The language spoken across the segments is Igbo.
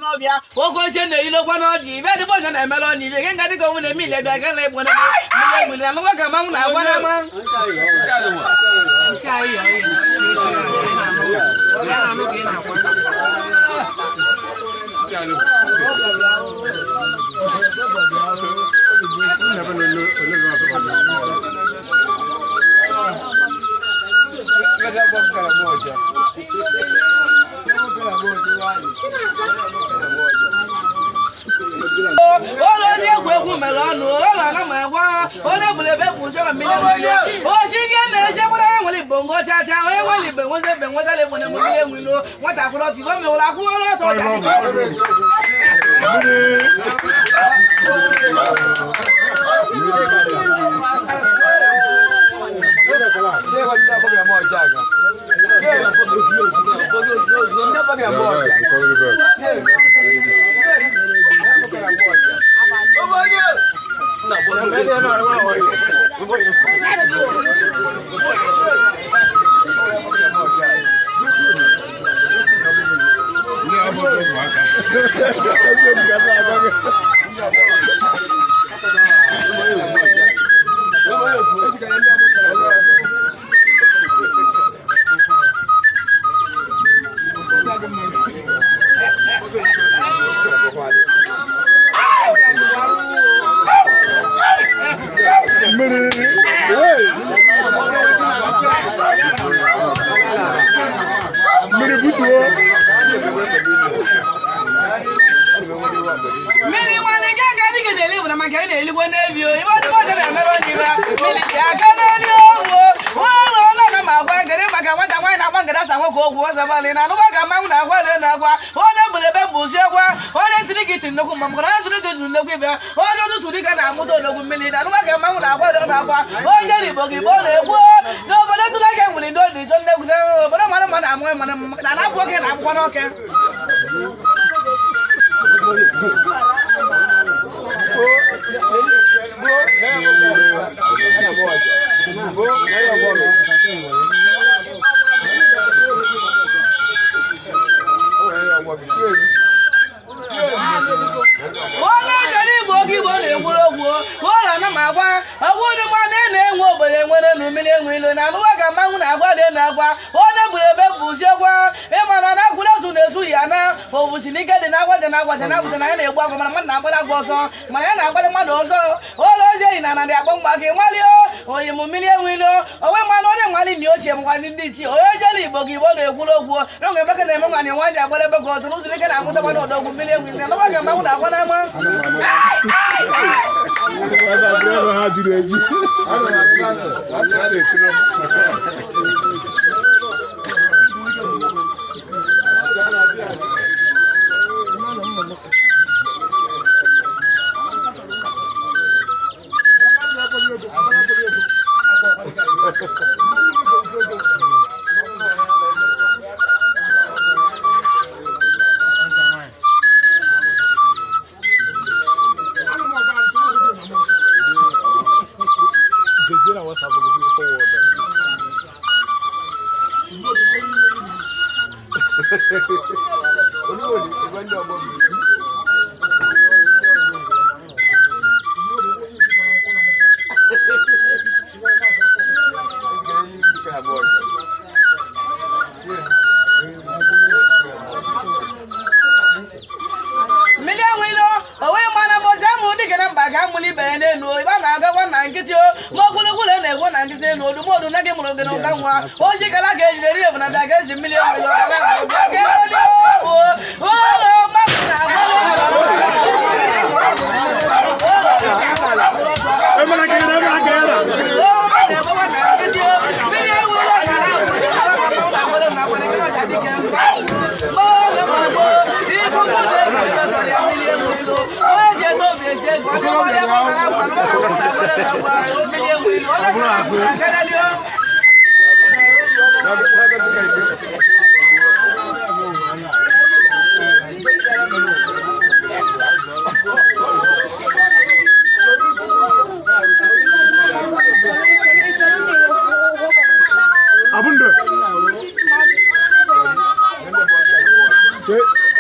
Novia, what was in the Ilo Panoji, very bon and Melody, you can get it over the million back and live when I'm welcome among that one among.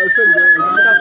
I said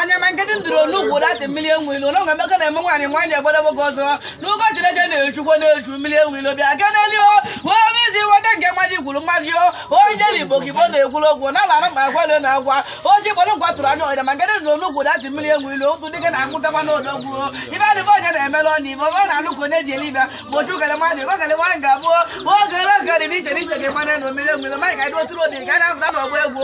anya man kedin duro nugo da se million wilo no ga meka na mo nwani nwani agbodo bogo so no go jireje na echukwo na echu million wilo bia kaneli o wo mi si wo de nke maji gulu maji o jeli bogi bo na ekwulo ogwo na la na ma kwalo na akwa o si bodo kwaturu anya o da man kedin duro nugo da se million wilo tu dike na akuta kwa no odogwu iba de bo nya na emelo ni mo na luko ne jeli bia mo shu kale ma de ba kale wanga bo o gara gara ni cheri chege ma na no million wilo mai ga do turo de ga na fra no egwu